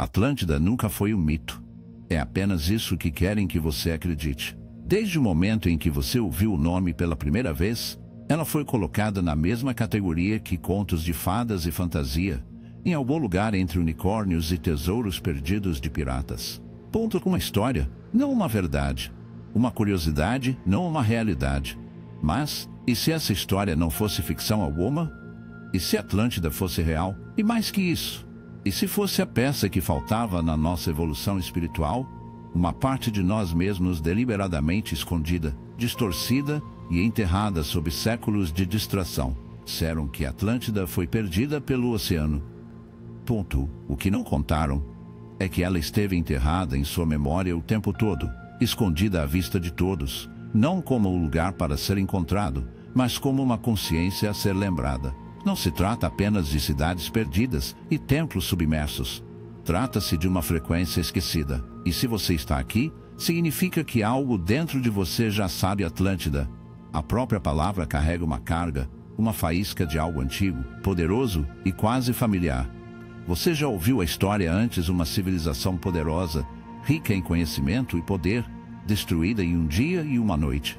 Atlântida nunca foi um mito. É apenas isso que querem que você acredite. Desde o momento em que você ouviu o nome pela primeira vez, ela foi colocada na mesma categoria que contos de fadas e fantasia, em algum lugar entre unicórnios e tesouros perdidos de piratas. Ponto com uma história, não uma verdade. Uma curiosidade, não uma realidade. Mas, e se essa história não fosse ficção alguma? E se Atlântida fosse real? E mais que isso? E se fosse a peça que faltava na nossa evolução espiritual? Uma parte de nós mesmos deliberadamente escondida, distorcida e enterrada sob séculos de distração. Disseram que Atlântida foi perdida pelo oceano. Ponto. O que não contaram é que ela esteve enterrada em sua memória o tempo todo, escondida à vista de todos, não como um lugar para ser encontrado, mas como uma consciência a ser lembrada. Não se trata apenas de cidades perdidas e templos submersos. Trata-se de uma frequência esquecida. E se você está aqui, significa que algo dentro de você já sabe Atlântida. A própria palavra carrega uma carga, uma faísca de algo antigo, poderoso e quase familiar. Você já ouviu a história antes, uma civilização poderosa, rica em conhecimento e poder, destruída em um dia e uma noite.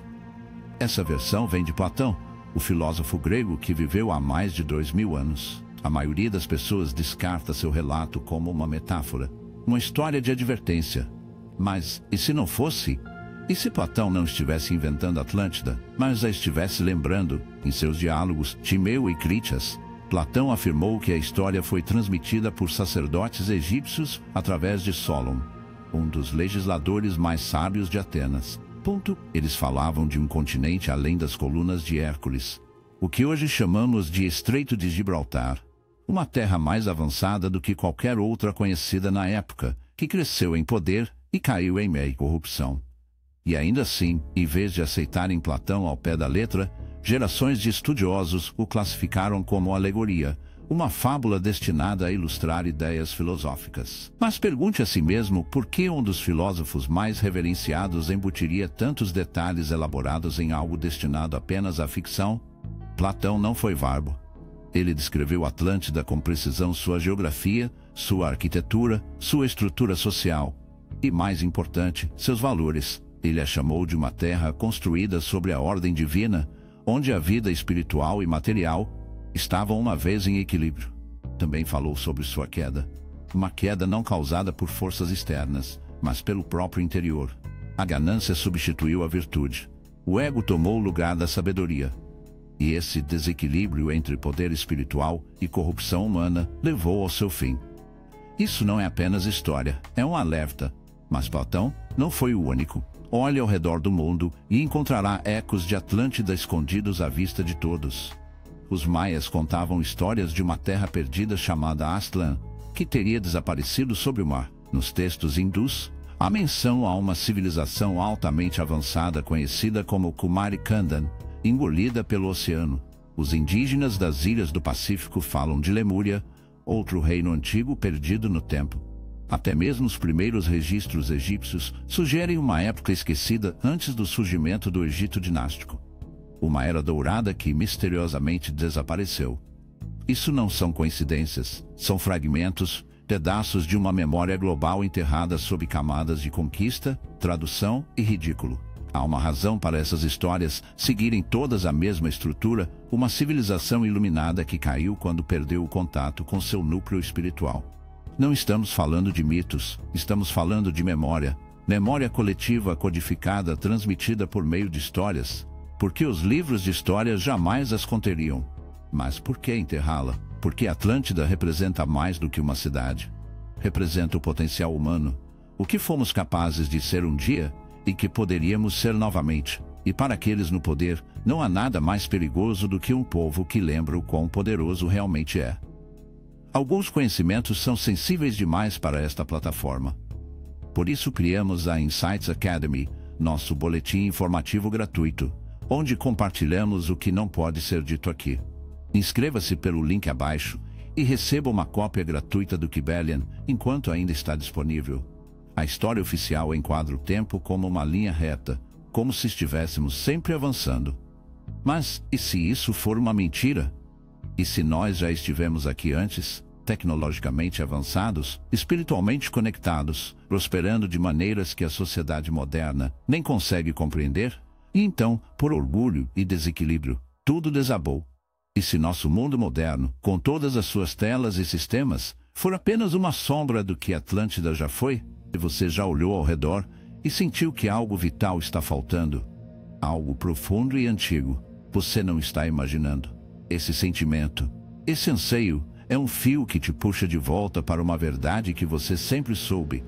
Essa versão vem de Platão, o filósofo grego que viveu há mais de 2000 anos. A maioria das pessoas descarta seu relato como uma metáfora, uma história de advertência. Mas, e se não fosse? E se Platão não estivesse inventando Atlântida, mas a estivesse lembrando, em seus diálogos Timeu e Critias? Platão afirmou que a história foi transmitida por sacerdotes egípcios através de Solon, um dos legisladores mais sábios de Atenas. Eles falavam de um continente além das colunas de Hércules, o que hoje chamamos de Estreito de Gibraltar, uma terra mais avançada do que qualquer outra conhecida na época, que cresceu em poder e caiu em meia corrupção. E ainda assim, em vez de aceitarem Platão ao pé da letra, gerações de estudiosos o classificaram como alegoria, uma fábula destinada a ilustrar ideias filosóficas. Mas pergunte a si mesmo por que um dos filósofos mais reverenciados embutiria tantos detalhes elaborados em algo destinado apenas à ficção? Platão não foi varbo. Ele descreveu Atlântida com precisão, sua geografia, sua arquitetura, sua estrutura social e, mais importante, seus valores. Ele a chamou de uma terra construída sobre a ordem divina, onde a vida espiritual e material estavam uma vez em equilíbrio. Também falou sobre sua queda. Uma queda não causada por forças externas, mas pelo próprio interior. A ganância substituiu a virtude. O ego tomou o lugar da sabedoria. E esse desequilíbrio entre poder espiritual e corrupção humana levou ao seu fim. Isso não é apenas história, é um alerta. Mas Platão não foi o único. Olhe ao redor do mundo e encontrará ecos de Atlântida escondidos à vista de todos. Os maias contavam histórias de uma terra perdida chamada Aztlán, que teria desaparecido sobre o mar. Nos textos hindus, há menção a uma civilização altamente avançada conhecida como Kumari Kandan, engolida pelo oceano. Os indígenas das ilhas do Pacífico falam de Lemúria, outro reino antigo perdido no tempo. Até mesmo os primeiros registros egípcios sugerem uma época esquecida antes do surgimento do Egito dinástico. Uma era dourada que misteriosamente desapareceu. Isso não são coincidências, são fragmentos, pedaços de uma memória global enterrada sob camadas de conquista, tradução e ridículo. Há uma razão para essas histórias seguirem todas a mesma estrutura, uma civilização iluminada que caiu quando perdeu o contato com seu núcleo espiritual. Não estamos falando de mitos, estamos falando de memória. Memória coletiva codificada, transmitida por meio de histórias. Porque os livros de história jamais as conteriam. Mas por que enterrá-la? Porque Atlântida representa mais do que uma cidade. Representa o potencial humano, o que fomos capazes de ser um dia e que poderíamos ser novamente. E para aqueles no poder, não há nada mais perigoso do que um povo que lembra o quão poderoso realmente é. Alguns conhecimentos são sensíveis demais para esta plataforma. Por isso criamos a Insights Academy, nosso boletim informativo gratuito, onde compartilhamos o que não pode ser dito aqui. Inscreva-se pelo link abaixo e receba uma cópia gratuita do Kybalion enquanto ainda está disponível. A história oficial enquadra o tempo como uma linha reta, como se estivéssemos sempre avançando. Mas, e se isso for uma mentira? E se nós já estivemos aqui antes? tecnologicamente avançados, espiritualmente conectados, prosperando de maneiras que a sociedade moderna nem consegue compreender. E então, por orgulho e desequilíbrio, tudo desabou. E se nosso mundo moderno, com todas as suas telas e sistemas, for apenas uma sombra do que Atlântida já foi, e você já olhou ao redor e sentiu que algo vital está faltando, algo profundo e antigo, você não está imaginando. Esse sentimento, esse anseio, é um fio que te puxa de volta para uma verdade que você sempre soube,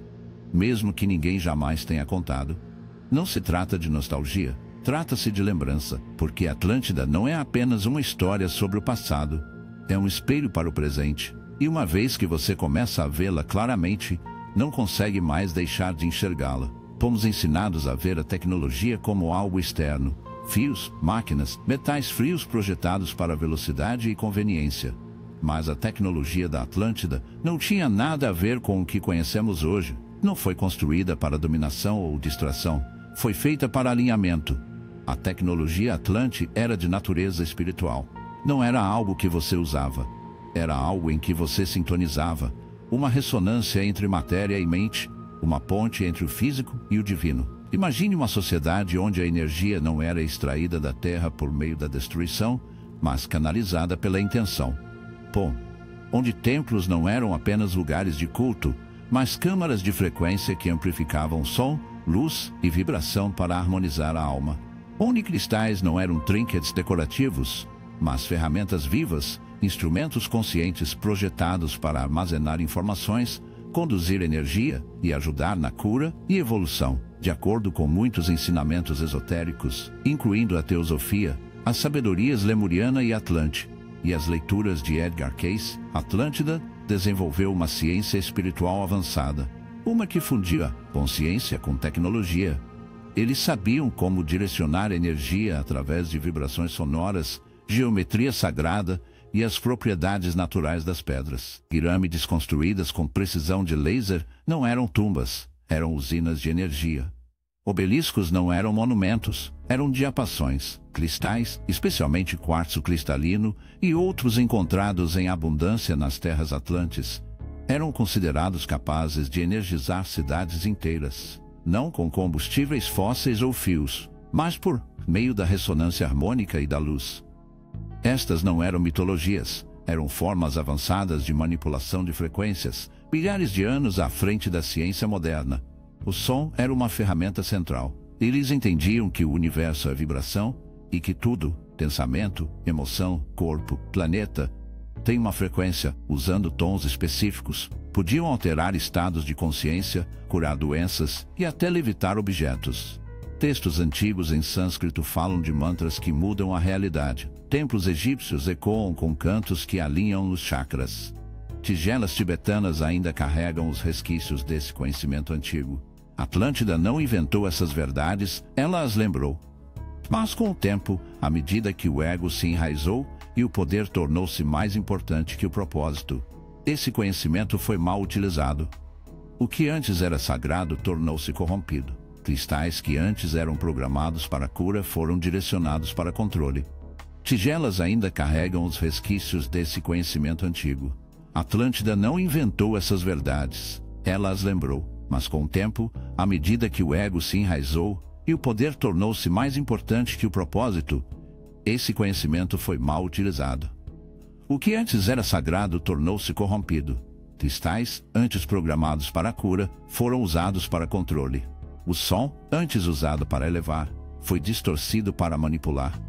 mesmo que ninguém jamais tenha contado. Não se trata de nostalgia, trata-se de lembrança, porque Atlântida não é apenas uma história sobre o passado, é um espelho para o presente, e uma vez que você começa a vê-la claramente, não consegue mais deixar de enxergá-la. Fomos ensinados a ver a tecnologia como algo externo, fios, máquinas, metais frios projetados para velocidade e conveniência. Mas a tecnologia da Atlântida não tinha nada a ver com o que conhecemos hoje. Não foi construída para dominação ou distração, foi feita para alinhamento. A tecnologia Atlante era de natureza espiritual. Não era algo que você usava, era algo em que você sintonizava, uma ressonância entre matéria e mente, uma ponte entre o físico e o divino. Imagine uma sociedade onde a energia não era extraída da Terra por meio da destruição, mas canalizada pela intenção. Onde templos não eram apenas lugares de culto, mas câmaras de frequência que amplificavam som, luz e vibração para harmonizar a alma. Onde cristais não eram trinkets decorativos, mas ferramentas vivas, instrumentos conscientes projetados para armazenar informações, conduzir energia e ajudar na cura e evolução, de acordo com muitos ensinamentos esotéricos, incluindo a teosofia, as sabedorias lemuriana e atlante, e as leituras de Edgar Cayce. Atlântida desenvolveu uma ciência espiritual avançada, uma que fundia consciência com tecnologia. Eles sabiam como direcionar energia através de vibrações sonoras, geometria sagrada e as propriedades naturais das pedras. Pirâmides construídas com precisão de laser não eram tumbas, eram usinas de energia. Obeliscos não eram monumentos, eram diapassões. Cristais, especialmente quartzo cristalino e outros encontrados em abundância nas terras atlantes, eram considerados capazes de energizar cidades inteiras, não com combustíveis fósseis ou fios, mas por meio da ressonância harmônica e da luz. Estas não eram mitologias, eram formas avançadas de manipulação de frequências, milhares de anos à frente da ciência moderna. O som era uma ferramenta central. Eles entendiam que o universo é vibração e que tudo, pensamento, emoção, corpo, planeta, tem uma frequência. Usando tons específicos, podiam alterar estados de consciência, curar doenças e até levitar objetos. Textos antigos em sânscrito falam de mantras que mudam a realidade. Templos egípcios ecoam com cantos que alinham os chakras. Tigelas tibetanas ainda carregam os resquícios desse conhecimento antigo. Atlântida não inventou essas verdades, ela as lembrou. Mas com o tempo, à medida que o ego se enraizou e o poder tornou-se mais importante que o propósito, esse conhecimento foi mal utilizado. O que antes era sagrado tornou-se corrompido. Cristais que antes eram programados para cura foram direcionados para controle. Tigelas ainda carregam os resquícios desse conhecimento antigo. Atlântida não inventou essas verdades, ela as lembrou. Mas com o tempo, à medida que o ego se enraizou e o poder tornou-se mais importante que o propósito, esse conhecimento foi mal utilizado. O que antes era sagrado tornou-se corrompido. Cristais, antes programados para a cura, foram usados para controle. O som, antes usado para elevar, foi distorcido para manipular.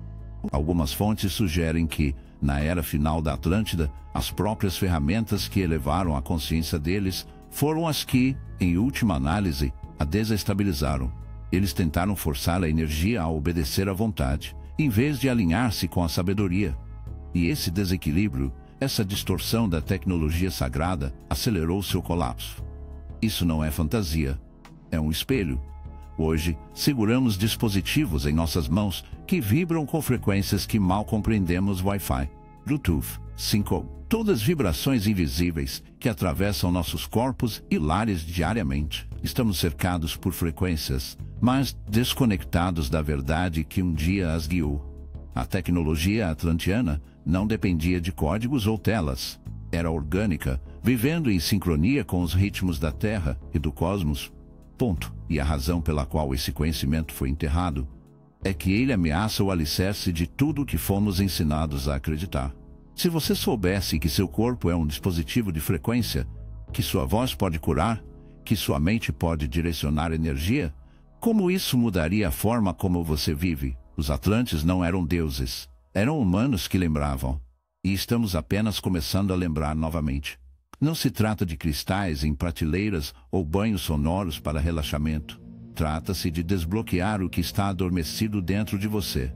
Algumas fontes sugerem que, na era final da Atlântida, as próprias ferramentas que elevaram a consciência deles foram as que, em última análise, a desestabilizaram. Eles tentaram forçar a energia a obedecer à vontade, em vez de alinhar-se com a sabedoria. E esse desequilíbrio, essa distorção da tecnologia sagrada, acelerou seu colapso. Isso não é fantasia, é um espelho. Hoje, seguramos dispositivos em nossas mãos que vibram com frequências que mal compreendemos. Wi-Fi, Bluetooth, 5G, todas vibrações invisíveis que atravessam nossos corpos e lares diariamente. Estamos cercados por frequências, mas desconectados da verdade que um dia as guiou. A tecnologia atlantiana não dependia de códigos ou telas. Era orgânica, vivendo em sincronia com os ritmos da Terra e do cosmos. Ponto. E a razão pela qual esse conhecimento foi enterrado é que ele ameaça o alicerce de tudo o que fomos ensinados a acreditar. Se você soubesse que seu corpo é um dispositivo de frequência, que sua voz pode curar, que sua mente pode direcionar energia, como isso mudaria a forma como você vive? Os Atlantes não eram deuses, eram humanos que lembravam. E estamos apenas começando a lembrar novamente. Não se trata de cristais em prateleiras ou banhos sonoros para relaxamento. Trata-se de desbloquear o que está adormecido dentro de você.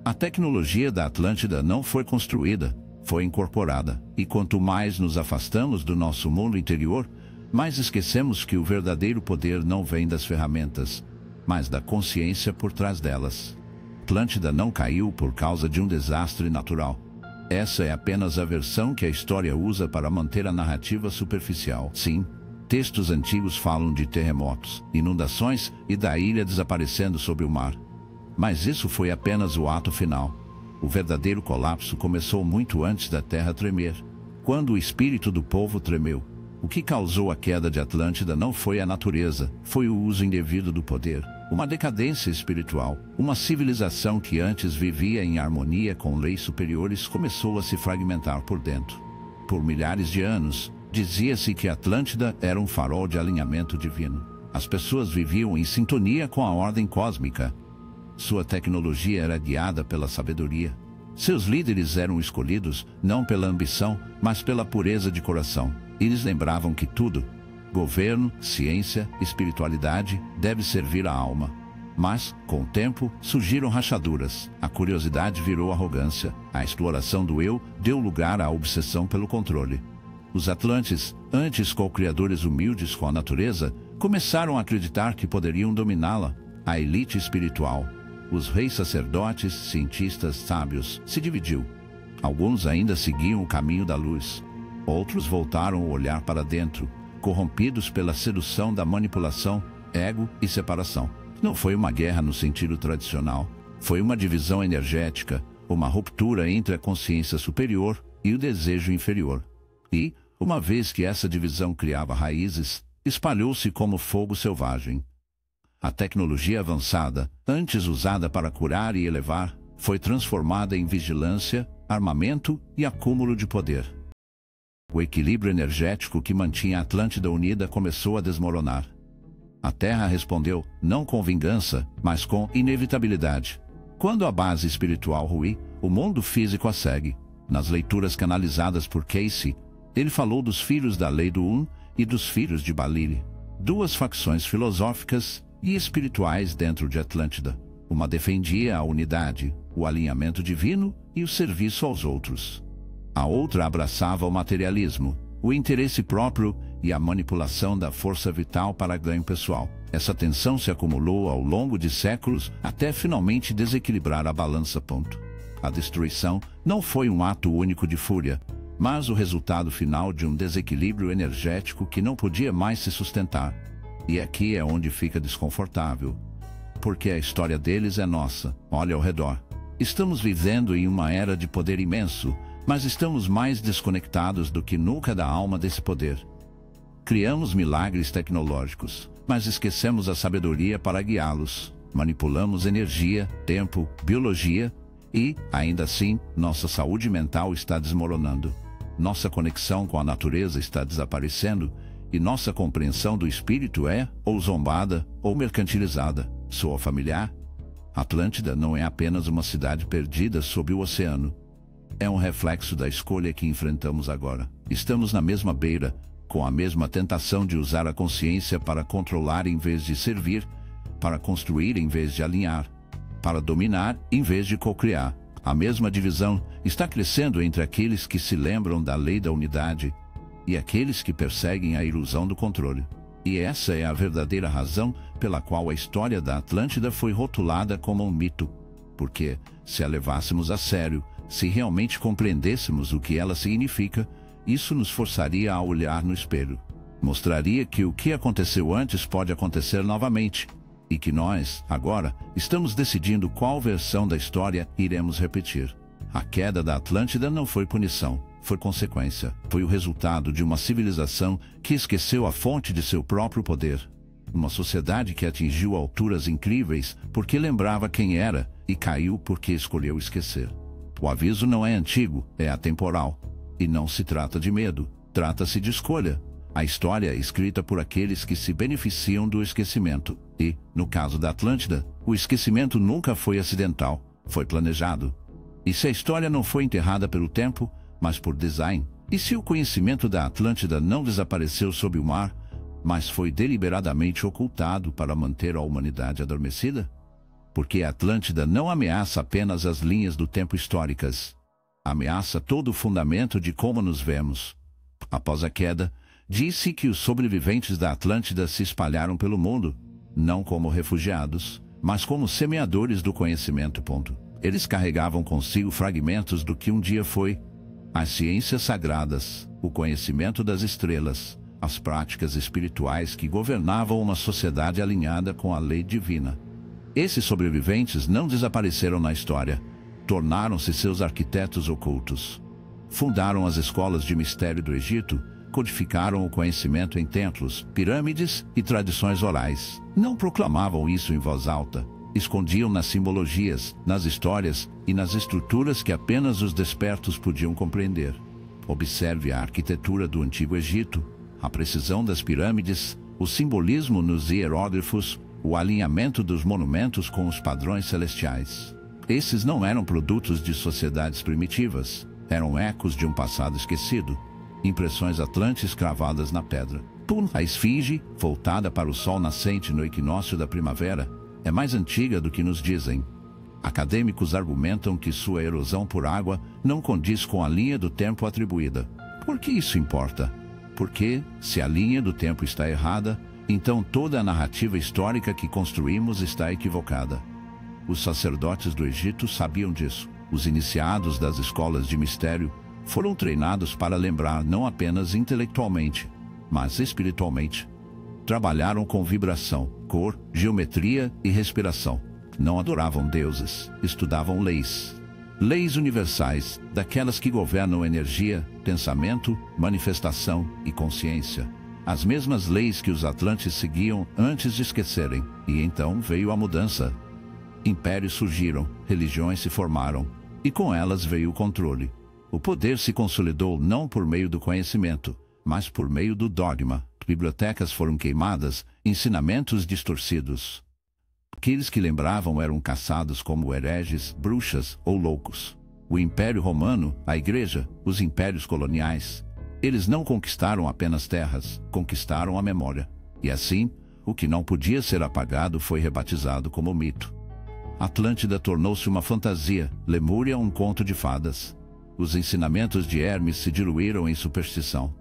A tecnologia da Atlântida não foi construída, foi incorporada. E quanto mais nos afastamos do nosso mundo interior, mais esquecemos que o verdadeiro poder não vem das ferramentas, mas da consciência por trás delas. Atlântida não caiu por causa de um desastre natural. Essa é apenas a versão que a história usa para manter a narrativa superficial. Sim, textos antigos falam de terremotos, inundações e da ilha desaparecendo sob o mar. Mas isso foi apenas o ato final. O verdadeiro colapso começou muito antes da terra tremer, quando o espírito do povo tremeu. O que causou a queda de Atlântida não foi a natureza, foi o uso indevido do poder. Uma decadência espiritual, uma civilização que antes vivia em harmonia com leis superiores começou a se fragmentar por dentro. Por milhares de anos, dizia-se que Atlântida era um farol de alinhamento divino. As pessoas viviam em sintonia com a ordem cósmica. Sua tecnologia era guiada pela sabedoria. Seus líderes eram escolhidos não pela ambição, mas pela pureza de coração. Eles lembravam que tudo, governo, ciência, espiritualidade, deve servir à alma. Mas, com o tempo, surgiram rachaduras. A curiosidade virou arrogância. A exploração do eu deu lugar à obsessão pelo controle. Os Atlantes, antes co-criadores humildes com a natureza, começaram a acreditar que poderiam dominá-la. A elite espiritual, os reis sacerdotes, cientistas, sábios, se dividiu. Alguns ainda seguiam o caminho da luz. Outros voltaram o olhar para dentro, corrompidos pela sedução da manipulação, ego e separação. Não foi uma guerra no sentido tradicional. Foi uma divisão energética, uma ruptura entre a consciência superior e o desejo inferior. E, uma vez que essa divisão criava raízes, espalhou-se como fogo selvagem. A tecnologia avançada, antes usada para curar e elevar, foi transformada em vigilância, armamento e acúmulo de poder. O equilíbrio energético que mantinha a Atlântida unida começou a desmoronar. A Terra respondeu, não com vingança, mas com inevitabilidade. Quando a base espiritual ruir, o mundo físico a segue. Nas leituras canalizadas por Casey, ele falou dos filhos da lei do Um e dos filhos de Balire. Duas facções filosóficas e espirituais dentro de Atlântida. Uma defendia a unidade, o alinhamento divino e o serviço aos outros. A outra abraçava o materialismo, o interesse próprio e a manipulação da força vital para ganho pessoal. Essa tensão se acumulou ao longo de séculos até finalmente desequilibrar a balança. A destruição não foi um ato único de fúria, mas o resultado final de um desequilíbrio energético que não podia mais se sustentar. E aqui é onde fica desconfortável. Porque a história deles é nossa. Olha ao redor. Estamos vivendo em uma era de poder imenso, mas estamos mais desconectados do que nunca da alma desse poder. Criamos milagres tecnológicos, mas esquecemos a sabedoria para guiá-los. Manipulamos energia, tempo, biologia e, ainda assim, nossa saúde mental está desmoronando. Nossa conexão com a natureza está desaparecendo e nossa compreensão do espírito é ou zombada ou mercantilizada. Soa familiar? Atlântida não é apenas uma cidade perdida sob o oceano. É um reflexo da escolha que enfrentamos agora. Estamos na mesma beira, com a mesma tentação de usar a consciência para controlar em vez de servir, para construir em vez de alinhar, para dominar em vez de cocriar. A mesma divisão está crescendo entre aqueles que se lembram da lei da unidade e aqueles que perseguem a ilusão do controle. E essa é a verdadeira razão pela qual a história da Atlântida foi rotulada como um mito. Porque, se a levássemos a sério, se realmente compreendêssemos o que ela significa, isso nos forçaria a olhar no espelho. Mostraria que o que aconteceu antes pode acontecer novamente, e que nós, agora, estamos decidindo qual versão da história iremos repetir. A queda da Atlântida não foi punição, foi consequência, foi o resultado de uma civilização que esqueceu a fonte de seu próprio poder. Uma sociedade que atingiu alturas incríveis porque lembrava quem era e caiu porque escolheu esquecer. O aviso não é antigo, é atemporal. E não se trata de medo, trata-se de escolha. A história é escrita por aqueles que se beneficiam do esquecimento. E, no caso da Atlântida, o esquecimento nunca foi acidental, foi planejado. E se a história não foi enterrada pelo tempo, mas por design? E se o conhecimento da Atlântida não desapareceu sob o mar, mas foi deliberadamente ocultado para manter a humanidade adormecida? Porque a Atlântida não ameaça apenas as linhas do tempo históricas. Ameaça todo o fundamento de como nos vemos. Após a queda, disse que os sobreviventes da Atlântida se espalharam pelo mundo, não como refugiados, mas como semeadores do conhecimento. Eles carregavam consigo fragmentos do que um dia foi: as ciências sagradas, o conhecimento das estrelas, as práticas espirituais que governavam uma sociedade alinhada com a lei divina. Esses sobreviventes não desapareceram na história, tornaram-se seus arquitetos ocultos. Fundaram as escolas de mistério do Egito, codificaram o conhecimento em templos, pirâmides e tradições orais. Não proclamavam isso em voz alta. Escondiam nas simbologias, nas histórias e nas estruturas que apenas os despertos podiam compreender. Observe a arquitetura do Antigo Egito, a precisão das pirâmides, o simbolismo nos hieróglifos, o alinhamento dos monumentos com os padrões celestiais. Esses não eram produtos de sociedades primitivas, eram ecos de um passado esquecido, impressões atlantes cravadas na pedra. A esfinge, voltada para o sol nascente no equinócio da primavera, é mais antiga do que nos dizem. Acadêmicos argumentam que sua erosão por água não condiz com a linha do tempo atribuída. Por que isso importa? Porque, se a linha do tempo está errada, então toda a narrativa histórica que construímos está equivocada. Os sacerdotes do Egito sabiam disso. Os iniciados das escolas de mistério foram treinados para lembrar não apenas intelectualmente, mas espiritualmente. Trabalharam com vibração, cor, geometria e respiração. Não adoravam deuses, estudavam leis. Leis universais, daquelas que governam energia, pensamento, manifestação e consciência. As mesmas leis que os atlantes seguiam antes de esquecerem. E então veio a mudança. Impérios surgiram, religiões se formaram, e com elas veio o controle. O poder se consolidou não por meio do conhecimento, mas por meio do dogma. Bibliotecas foram queimadas, ensinamentos distorcidos. Aqueles que lembravam eram caçados como hereges, bruxas ou loucos. O Império Romano, a Igreja, os impérios coloniais. Eles não conquistaram apenas terras, conquistaram a memória. E assim, o que não podia ser apagado foi rebatizado como mito. Atlântida tornou-se uma fantasia, Lemúria um conto de fadas. Os ensinamentos de Hermes se diluíram em superstição.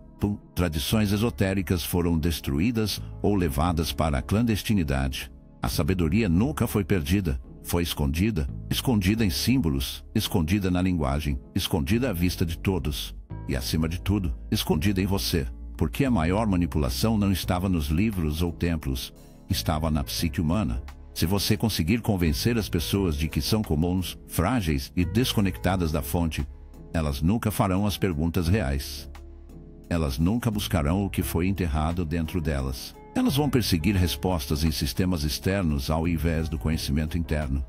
Tradições esotéricas foram destruídas ou levadas para a clandestinidade. A sabedoria nunca foi perdida, foi escondida, escondida em símbolos, escondida na linguagem, escondida à vista de todos. E acima de tudo, escondida em você, porque a maior manipulação não estava nos livros ou templos, estava na psique humana. Se você conseguir convencer as pessoas de que são comuns, frágeis e desconectadas da fonte, elas nunca farão as perguntas reais. Elas nunca buscarão o que foi enterrado dentro delas. Elas vão perseguir respostas em sistemas externos ao invés do conhecimento interno.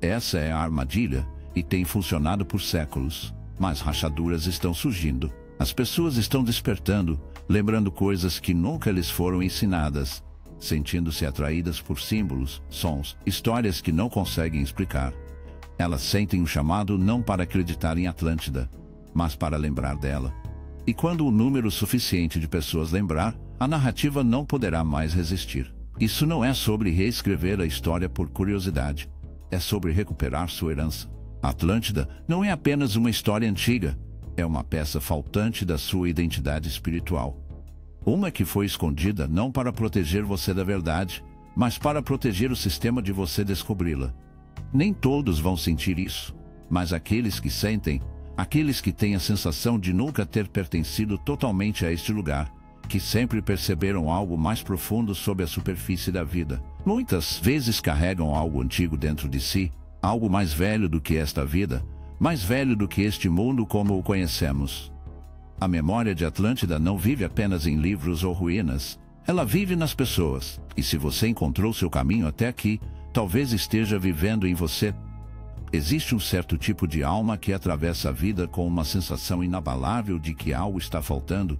Essa é a armadilha e tem funcionado por séculos. Mas rachaduras estão surgindo. As pessoas estão despertando, lembrando coisas que nunca lhes foram ensinadas, sentindo-se atraídas por símbolos, sons, histórias que não conseguem explicar. Elas sentem um chamado não para acreditar em Atlântida, mas para lembrar dela. E quando o número suficiente de pessoas lembrar, a narrativa não poderá mais resistir. Isso não é sobre reescrever a história por curiosidade. É sobre recuperar sua herança. Atlântida não é apenas uma história antiga. É uma peça faltante da sua identidade espiritual. Uma que foi escondida não para proteger você da verdade, mas para proteger o sistema de você descobri-la. Nem todos vão sentir isso, mas aqueles que sentem, aqueles que têm a sensação de nunca ter pertencido totalmente a este lugar, que sempre perceberam algo mais profundo sob a superfície da vida, muitas vezes carregam algo antigo dentro de si, algo mais velho do que esta vida, mais velho do que este mundo como o conhecemos. A memória de Atlântida não vive apenas em livros ou ruínas. Ela vive nas pessoas. E se você encontrou seu caminho até aqui, talvez esteja vivendo em você. Existe um certo tipo de alma que atravessa a vida com uma sensação inabalável de que algo está faltando.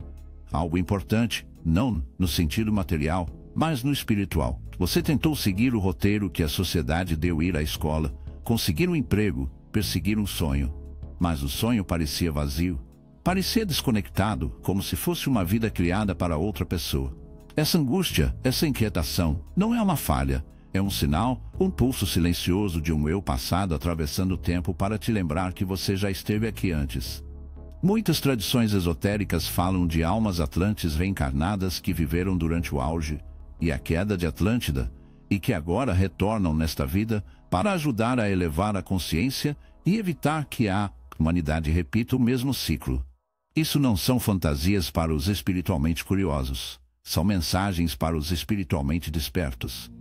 Algo importante, não no sentido material, mas no espiritual. Você tentou seguir o roteiro que a sociedade deu: ir à escola, conseguir um emprego, perseguir um sonho. Mas o sonho parecia vazio. Parecia desconectado, como se fosse uma vida criada para outra pessoa. Essa angústia, essa inquietação, não é uma falha. É um sinal, um pulso silencioso de um eu passado atravessando o tempo para te lembrar que você já esteve aqui antes. Muitas tradições esotéricas falam de almas atlantes reencarnadas que viveram durante o auge e a queda de Atlântida, e que agora retornam nesta vida para ajudar a elevar a consciência e evitar que a humanidade repita o mesmo ciclo. Isso não são fantasias para os espiritualmente curiosos. São mensagens para os espiritualmente despertos.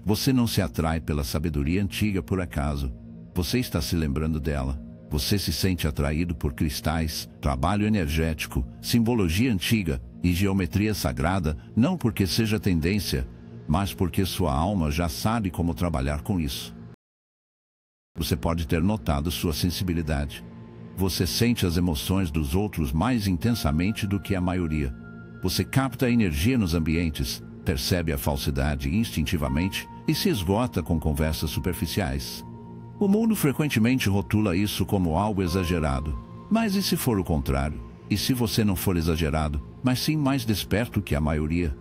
Você não se atrai pela sabedoria antiga por acaso. Você está se lembrando dela. Você se sente atraído por cristais, trabalho energético, simbologia antiga e geometria sagrada, não porque seja tendência, mas porque sua alma já sabe como trabalhar com isso. Você pode ter notado sua sensibilidade. Você sente as emoções dos outros mais intensamente do que a maioria. Você capta a energia nos ambientes, percebe a falsidade instintivamente e se esgota com conversas superficiais. O mundo frequentemente rotula isso como algo exagerado. Mas e se for o contrário? E se você não for exagerado, mas sim mais desperto que a maioria?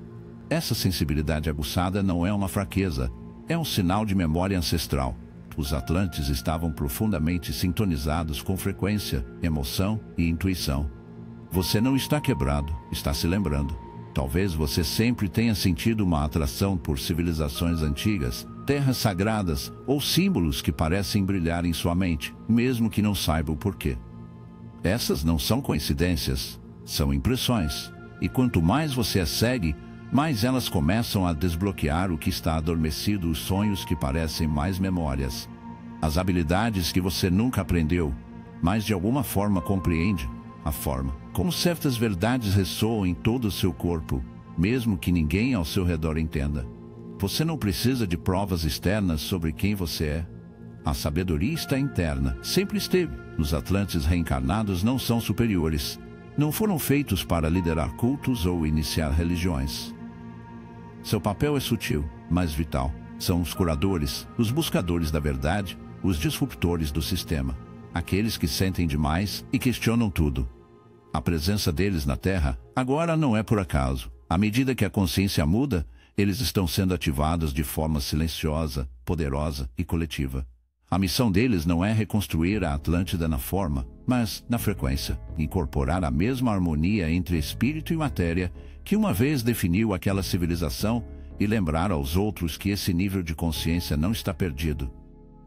Essa sensibilidade aguçada não é uma fraqueza, é um sinal de memória ancestral. Os atlantes estavam profundamente sintonizados com frequência, emoção e intuição. Você não está quebrado, está se lembrando. Talvez você sempre tenha sentido uma atração por civilizações antigas, terras sagradas ou símbolos que parecem brilhar em sua mente, mesmo que não saiba o porquê. Essas não são coincidências, são impressões. E quanto mais você as segue, mais elas começam a desbloquear o que está adormecido, os sonhos que parecem mais memórias. As habilidades que você nunca aprendeu, mas de alguma forma compreende. A forma como certas verdades ressoam em todo o seu corpo, mesmo que ninguém ao seu redor entenda. Você não precisa de provas externas sobre quem você é. A sabedoria está interna, sempre esteve. Os atlantes reencarnados não são superiores. Não foram feitos para liderar cultos ou iniciar religiões. Seu papel é sutil, mas vital. São os curadores, os buscadores da verdade, os disruptores do sistema. Aqueles que sentem demais e questionam tudo. A presença deles na Terra agora não é por acaso. À medida que a consciência muda, eles estão sendo ativados de forma silenciosa, poderosa e coletiva. A missão deles não é reconstruir a Atlântida na forma, mas na frequência, incorporar a mesma harmonia entre espírito e matéria que uma vez definiu aquela civilização e lembrar aos outros que esse nível de consciência não está perdido.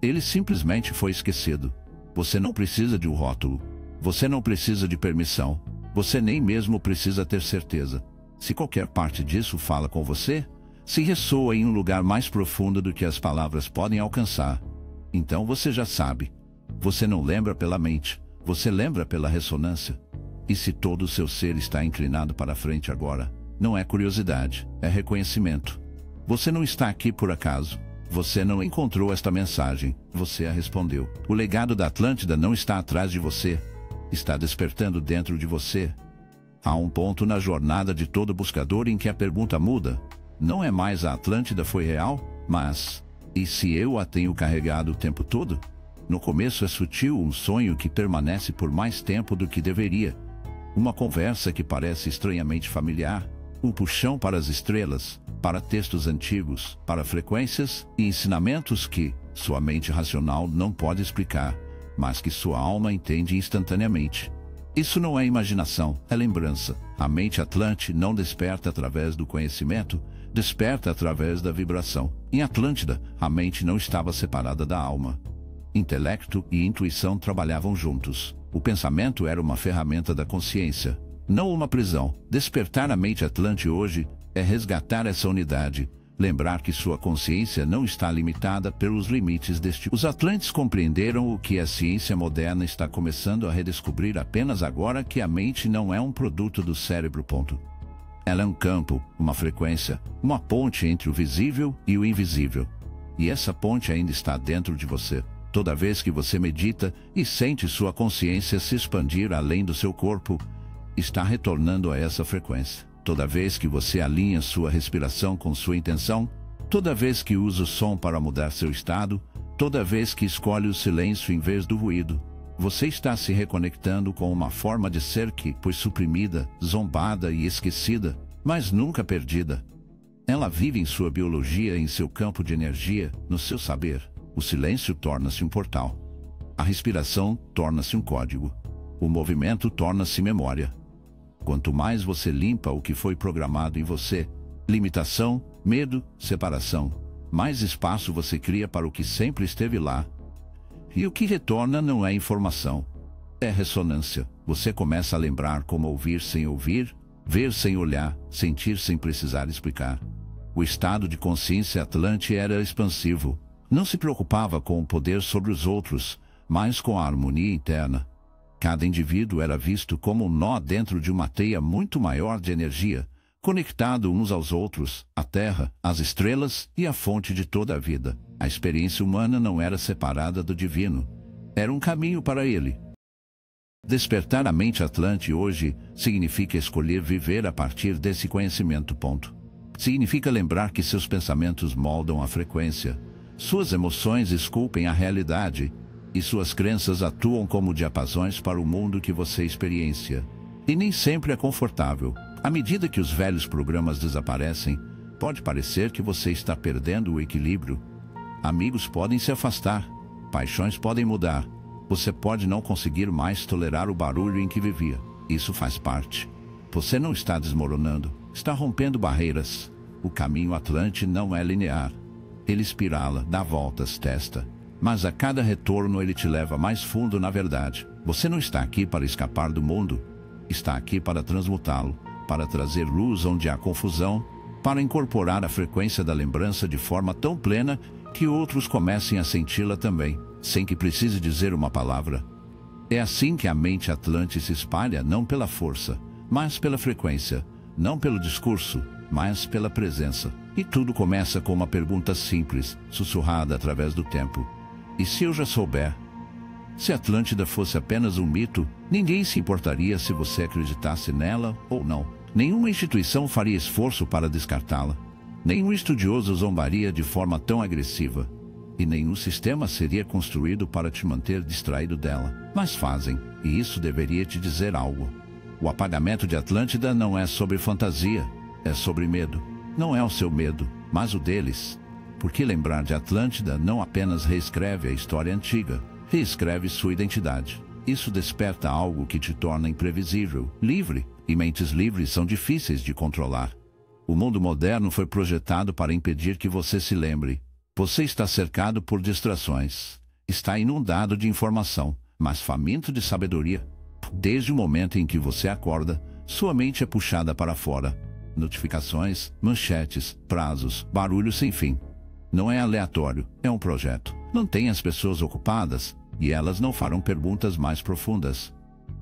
Ele simplesmente foi esquecido. Você não precisa de um rótulo. Você não precisa de permissão. Você nem mesmo precisa ter certeza. Se qualquer parte disso fala com você, se ressoa em um lugar mais profundo do que as palavras podem alcançar, então você já sabe. Você não lembra pela mente, você lembra pela ressonância. E se todo o seu ser está inclinado para frente agora, não é curiosidade, é reconhecimento. Você não está aqui por acaso. Você não encontrou esta mensagem, você a respondeu. O legado da Atlântida não está atrás de você, está despertando dentro de você. Há um ponto na jornada de todo buscador em que a pergunta muda. Não é mais a Atlântida foi real, mas e se eu a tenho carregado o tempo todo? No começo é sutil, um sonho que permanece por mais tempo do que deveria. Uma conversa que parece estranhamente familiar, um puxão para as estrelas, para textos antigos, para frequências e ensinamentos que sua mente racional não pode explicar, mas que sua alma entende instantaneamente. Isso não é imaginação, é lembrança. A mente atlante não desperta através do conhecimento, desperta através da vibração. Em Atlântida, a mente não estava separada da alma. Intelecto e intuição trabalhavam juntos. O pensamento era uma ferramenta da consciência, não uma prisão. Despertar a mente atlante hoje é resgatar essa unidade, Lembrar que sua consciência não está limitada pelos limites deste. Os Atlantes compreenderam o que a ciência moderna está começando a redescobrir apenas agora, que a mente não é um produto do cérebro. Ela é um campo, uma frequência, uma ponte entre o visível e o invisível. E essa ponte ainda está dentro de você. Toda vez que você medita e sente sua consciência se expandir além do seu corpo, está retornando a essa frequência. Toda vez que você alinha sua respiração com sua intenção, toda vez que usa o som para mudar seu estado, toda vez que escolhe o silêncio em vez do ruído, você está se reconectando com uma forma de ser que foi suprimida, zombada e esquecida, mas nunca perdida. Ela vive em sua biologia, em seu campo de energia, no seu saber. O silêncio torna-se um portal. A respiração torna-se um código. O movimento torna-se memória. Quanto mais você limpa o que foi programado em você, limitação, medo, separação, mais espaço você cria para o que sempre esteve lá. E o que retorna não é informação, é ressonância. Você começa a lembrar como ouvir sem ouvir, ver sem olhar, sentir sem precisar explicar. O estado de consciência Atlante era expansivo. Não se preocupava com o poder sobre os outros, mas com a harmonia interna. Cada indivíduo era visto como um nó dentro de uma teia muito maior de energia, conectado uns aos outros, a Terra, as estrelas e a fonte de toda a vida. A experiência humana não era separada do divino. Era um caminho para ele. Despertar a mente Atlante hoje significa escolher viver a partir desse conhecimento. Significa lembrar que seus pensamentos moldam a frequência, suas emoções esculpem a realidade, e suas crenças atuam como diapasões para o mundo que você experiencia. E nem sempre é confortável. À medida que os velhos programas desaparecem, pode parecer que você está perdendo o equilíbrio. Amigos podem se afastar, paixões podem mudar. Você pode não conseguir mais tolerar o barulho em que vivia. Isso faz parte. Você não está desmoronando, está rompendo barreiras. O caminho Atlante não é linear. Ele espirala, dá voltas, testa. Mas a cada retorno ele te leva mais fundo na verdade. Você não está aqui para escapar do mundo. Está aqui para transmutá-lo, para trazer luz onde há confusão, para incorporar a frequência da lembrança de forma tão plena que outros comecem a senti-la também, sem que precise dizer uma palavra. É assim que a mente Atlante se espalha, não pela força, mas pela frequência, não pelo discurso, mas pela presença. E tudo começa com uma pergunta simples, sussurrada através do tempo. E se eu já souber? Se Atlântida fosse apenas um mito, ninguém se importaria se você acreditasse nela ou não. Nenhuma instituição faria esforço para descartá-la. Nenhum estudioso zombaria de forma tão agressiva. E nenhum sistema seria construído para te manter distraído dela. Mas fazem, e isso deveria te dizer algo. O apagamento de Atlântida não é sobre fantasia, é sobre medo. Não é o seu medo, mas o deles. Porque lembrar de Atlântida não apenas reescreve a história antiga, reescreve sua identidade. Isso desperta algo que te torna imprevisível, livre, e mentes livres são difíceis de controlar. O mundo moderno foi projetado para impedir que você se lembre. Você está cercado por distrações. Está inundado de informação, mas faminto de sabedoria. Desde o momento em que você acorda, sua mente é puxada para fora. Notificações, manchetes, prazos, barulho sem fim. Não é aleatório, é um projeto. Mantenha as pessoas ocupadas, e elas não farão perguntas mais profundas.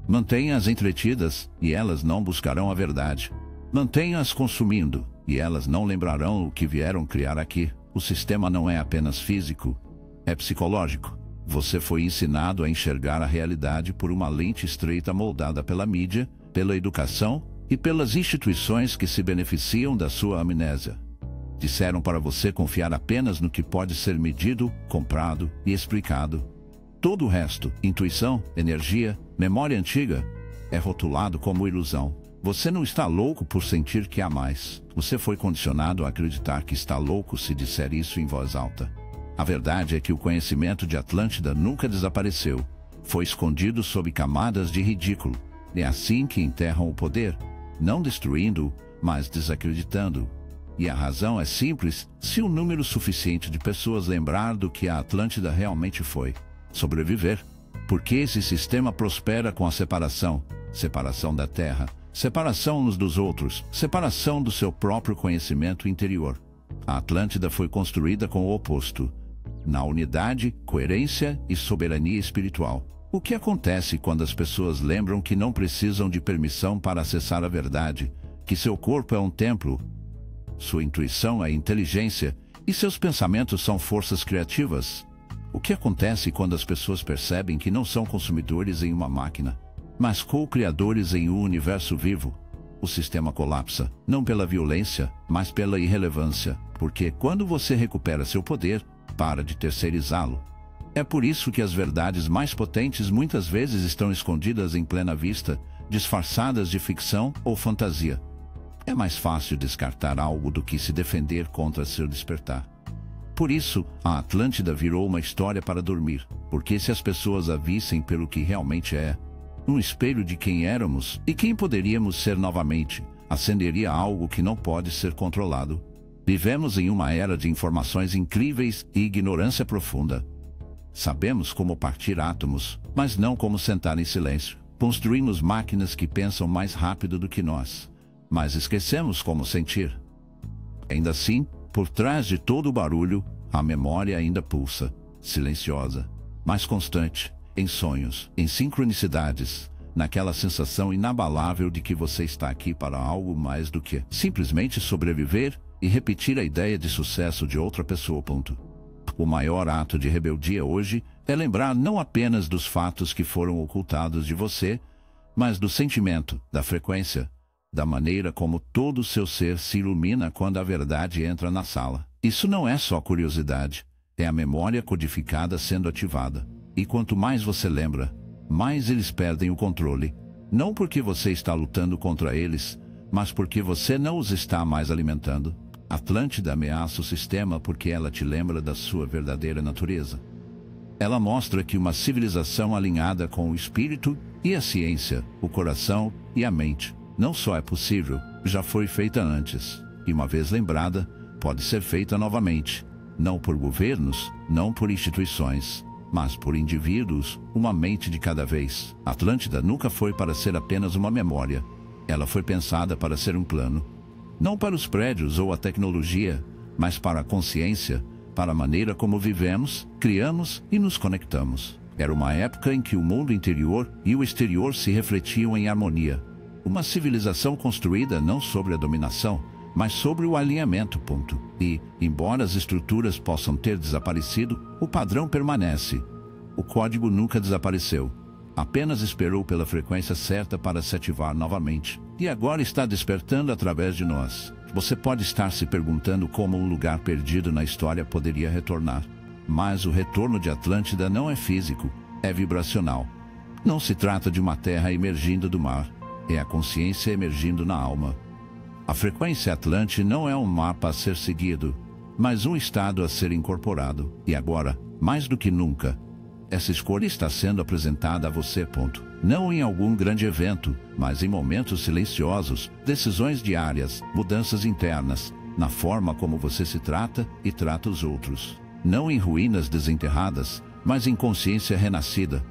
Mantenha-as entretidas, e elas não buscarão a verdade. Mantenha-as consumindo, e elas não lembrarão o que vieram criar aqui. O sistema não é apenas físico, é psicológico. Você foi ensinado a enxergar a realidade por uma lente estreita moldada pela mídia, pela educação e pelas instituições que se beneficiam da sua amnésia. Disseram para você confiar apenas no que pode ser medido, comprado e explicado. Todo o resto, intuição, energia, memória antiga, é rotulado como ilusão. Você não está louco por sentir que há mais. Você foi condicionado a acreditar que está louco se disser isso em voz alta. A verdade é que o conhecimento de Atlântida nunca desapareceu. Foi escondido sob camadas de ridículo. É assim que enterram o poder, não destruindo-o, mas desacreditando-o. E a razão é simples: se um número suficiente de pessoas lembrar do que a Atlântida realmente foi, sobreviver. Porque esse sistema prospera com a separação. Separação da Terra, separação uns dos outros, separação do seu próprio conhecimento interior. A Atlântida foi construída com o oposto: na unidade, coerência e soberania espiritual. O que acontece quando as pessoas lembram que não precisam de permissão para acessar a verdade, que seu corpo é um templo, sua intuição é inteligência e seus pensamentos são forças criativas? O que acontece quando as pessoas percebem que não são consumidores em uma máquina, mas co-criadores em um universo vivo? O sistema colapsa, não pela violência, mas pela irrelevância, porque quando você recupera seu poder, para de terceirizá-lo. É por isso que as verdades mais potentes muitas vezes estão escondidas em plena vista, disfarçadas de ficção ou fantasia. É mais fácil descartar algo do que se defender contra seu despertar. Por isso, a Atlântida virou uma história para dormir, porque se as pessoas a vissem pelo que realmente é, um espelho de quem éramos e quem poderíamos ser novamente, acenderia algo que não pode ser controlado. Vivemos em uma era de informações incríveis e ignorância profunda. Sabemos como partir átomos, mas não como sentar em silêncio. Construímos máquinas que pensam mais rápido do que nós, mas esquecemos como sentir. Ainda assim, por trás de todo o barulho, a memória ainda pulsa, silenciosa, mas constante, em sonhos, em sincronicidades, naquela sensação inabalável de que você está aqui para algo mais do que simplesmente sobreviver e repetir a ideia de sucesso de outra pessoa. Ponto. O maior ato de rebeldia hoje é lembrar não apenas dos fatos que foram ocultados de você, mas do sentimento, da frequência, da maneira como todo o seu ser se ilumina quando a verdade entra na sala. Isso não é só curiosidade, é a memória codificada sendo ativada. E quanto mais você lembra, mais eles perdem o controle. Não porque você está lutando contra eles, mas porque você não os está mais alimentando. Atlântida ameaça o sistema porque ela te lembra da sua verdadeira natureza. Ela mostra que uma civilização alinhada com o espírito e a ciência, o coração e a mente, não só é possível, já foi feita antes, e uma vez lembrada, pode ser feita novamente, não por governos, não por instituições, mas por indivíduos, uma mente de cada vez. Atlântida nunca foi para ser apenas uma memória. Ela foi pensada para ser um plano. Não para os prédios ou a tecnologia, mas para a consciência, para a maneira como vivemos, criamos e nos conectamos. Era uma época em que o mundo interior e o exterior se refletiam em harmonia. Uma civilização construída não sobre a dominação, mas sobre o alinhamento. Ponto. E, embora as estruturas possam ter desaparecido, o padrão permanece. O código nunca desapareceu. Apenas esperou pela frequência certa para se ativar novamente. E agora está despertando através de nós. Você pode estar se perguntando como um lugar perdido na história poderia retornar. Mas o retorno de Atlântida não é físico, é vibracional. Não se trata de uma terra emergindo do mar. É a consciência emergindo na alma. A frequência Atlante não é um mapa a ser seguido, mas um estado a ser incorporado. E agora, mais do que nunca, essa escolha está sendo apresentada a você. Ponto. Não em algum grande evento, mas em momentos silenciosos, decisões diárias, mudanças internas, na forma como você se trata e trata os outros. Não em ruínas desenterradas, mas em consciência renascida.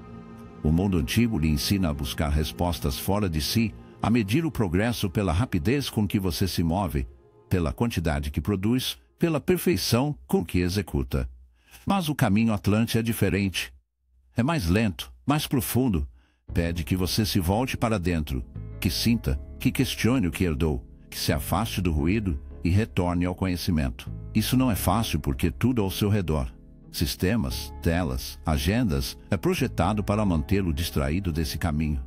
O mundo antigo lhe ensina a buscar respostas fora de si, a medir o progresso pela rapidez com que você se move, pela quantidade que produz, pela perfeição com que executa. Mas o caminho Atlante é diferente. É mais lento, mais profundo. Pede que você se volte para dentro, que sinta, que questione o que herdou, que se afaste do ruído e retorne ao conhecimento. Isso não é fácil porque tudo ao seu redor, sistemas, telas, agendas, é projetado para mantê-lo distraído desse caminho.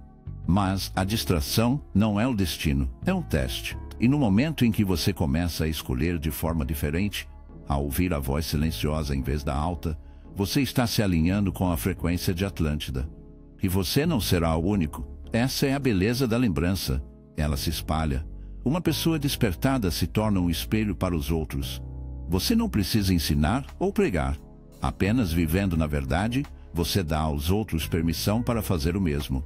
Mas a distração não é o destino, é um teste. E no momento em que você começa a escolher de forma diferente, a ouvir a voz silenciosa em vez da alta, você está se alinhando com a frequência de Atlântida. E você não será o único. Essa é a beleza da lembrança. Ela se espalha. Uma pessoa despertada se torna um espelho para os outros. Você não precisa ensinar ou pregar. Apenas vivendo na verdade, você dá aos outros permissão para fazer o mesmo.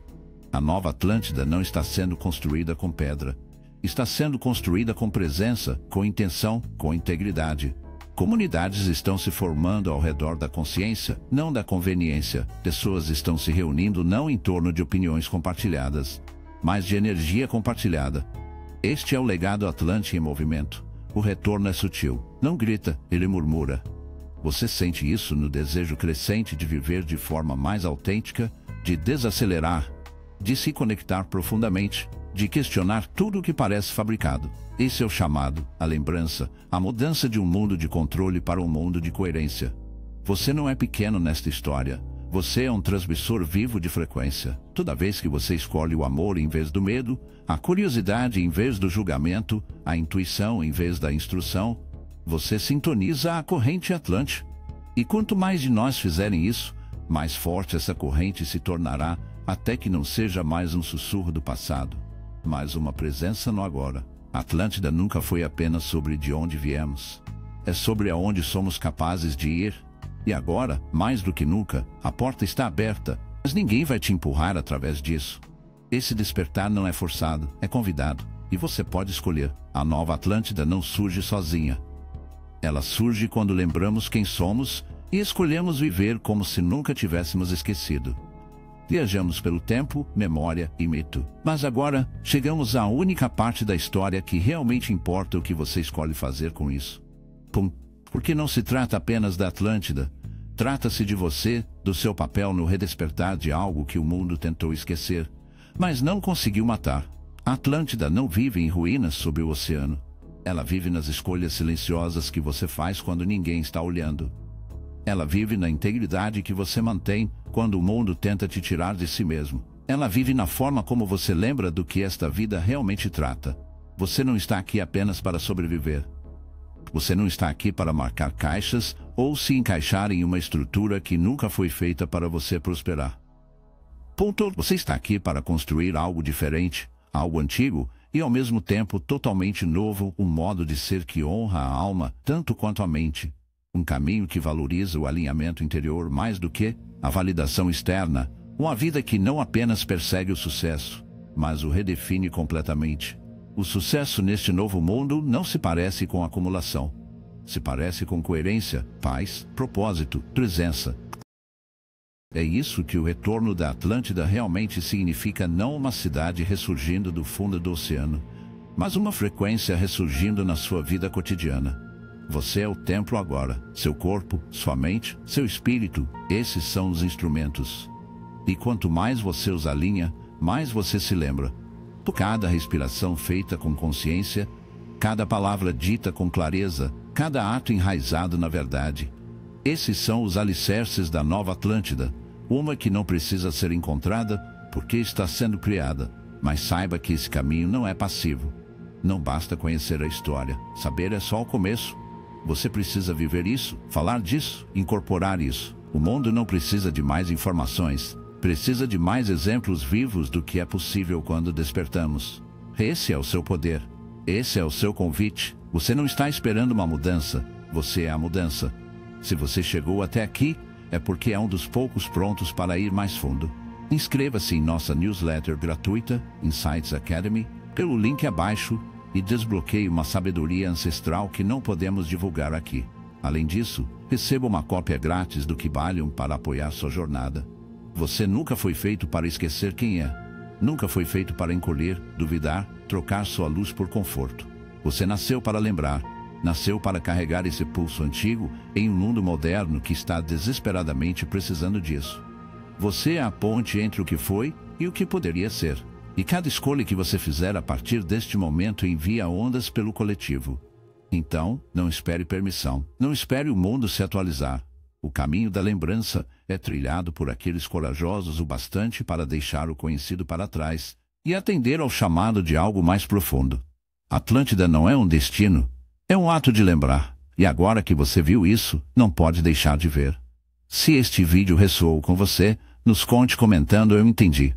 A nova Atlântida não está sendo construída com pedra. Está sendo construída com presença, com intenção, com integridade. Comunidades estão se formando ao redor da consciência, não da conveniência. Pessoas estão se reunindo não em torno de opiniões compartilhadas, mas de energia compartilhada. Este é o legado Atlante em movimento. O retorno é sutil. Não grita, ele murmura. Você sente isso no desejo crescente de viver de forma mais autêntica, de desacelerar, de se conectar profundamente, de questionar tudo o que parece fabricado. Esse é o chamado, a lembrança, a mudança de um mundo de controle para um mundo de coerência. Você não é pequeno nesta história. Você é um transmissor vivo de frequência. Toda vez que você escolhe o amor em vez do medo, a curiosidade em vez do julgamento, a intuição em vez da instrução, você sintoniza a corrente Atlante. E quanto mais de nós fizerem isso, mais forte essa corrente se tornará, até que não seja mais um sussurro do passado, mas uma presença no agora. Atlântida nunca foi apenas sobre de onde viemos. É sobre aonde somos capazes de ir. E agora, mais do que nunca, a porta está aberta, mas ninguém vai te empurrar através disso. Esse despertar não é forçado, é convidado, e você pode escolher. A nova Atlântida não surge sozinha. Ela surge quando lembramos quem somos e escolhemos viver como se nunca tivéssemos esquecido. Viajamos pelo tempo, memória e mito. Mas agora, chegamos à única parte da história que realmente importa o que você escolhe fazer com isso. Porque não se trata apenas da Atlântida. Trata-se de você, do seu papel no redespertar de algo que o mundo tentou esquecer, mas não conseguiu matar. A Atlântida não vive em ruínas sob o oceano. Ela vive nas escolhas silenciosas que você faz quando ninguém está olhando. Ela vive na integridade que você mantém quando o mundo tenta te tirar de si mesmo. Ela vive na forma como você lembra do que esta vida realmente trata. Você não está aqui apenas para sobreviver. Você não está aqui para marcar caixas ou se encaixar em uma estrutura que nunca foi feita para você prosperar. Você está aqui para construir algo diferente, algo antigo e ao mesmo tempo totalmente novo, um modo de ser que honra a alma tanto quanto a mente. Um caminho que valoriza o alinhamento interior mais do que a validação externa. Uma vida que não apenas persegue o sucesso, mas o redefine completamente. O sucesso neste novo mundo não se parece com acumulação. Se parece com coerência, paz, propósito, presença. É isso que o retorno da Atlântida realmente significa, não uma cidade ressurgindo do fundo do oceano, mas uma frequência ressurgindo na sua vida cotidiana. Você é o templo agora, seu corpo, sua mente, seu espírito, esses são os instrumentos. E quanto mais você os alinha, mais você se lembra. Cada respiração feita com consciência, cada palavra dita com clareza, cada ato enraizado na verdade. Esses são os alicerces da nova Atlântida, uma que não precisa ser encontrada porque está sendo criada. Mas saiba que esse caminho não é passivo. Não basta conhecer a história, saber é só o começo. Você precisa viver isso, falar disso, incorporar isso. O mundo não precisa de mais informações. Precisa de mais exemplos vivos do que é possível quando despertamos. Esse é o seu poder. Esse é o seu convite. Você não está esperando uma mudança. Você é a mudança. Se você chegou até aqui, é porque é um dos poucos prontos para ir mais fundo. Inscreva-se em nossa newsletter gratuita, Insights Academy, pelo link abaixo e desbloqueie uma sabedoria ancestral que não podemos divulgar aqui. Além disso, receba uma cópia grátis do Kybalion para apoiar sua jornada. Você nunca foi feito para esquecer quem é. Nunca foi feito para encolher, duvidar, trocar sua luz por conforto. Você nasceu para lembrar. Nasceu para carregar esse pulso antigo em um mundo moderno que está desesperadamente precisando disso. Você é a ponte entre o que foi e o que poderia ser. E cada escolha que você fizer a partir deste momento envia ondas pelo coletivo. Então, não espere permissão. Não espere o mundo se atualizar. O caminho da lembrança é trilhado por aqueles corajosos o bastante para deixar o conhecido para trás e atender ao chamado de algo mais profundo. Atlântida não é um destino, é um ato de lembrar. E agora que você viu isso, não pode deixar de ver. Se este vídeo ressoou com você, nos conte comentando "eu entendi".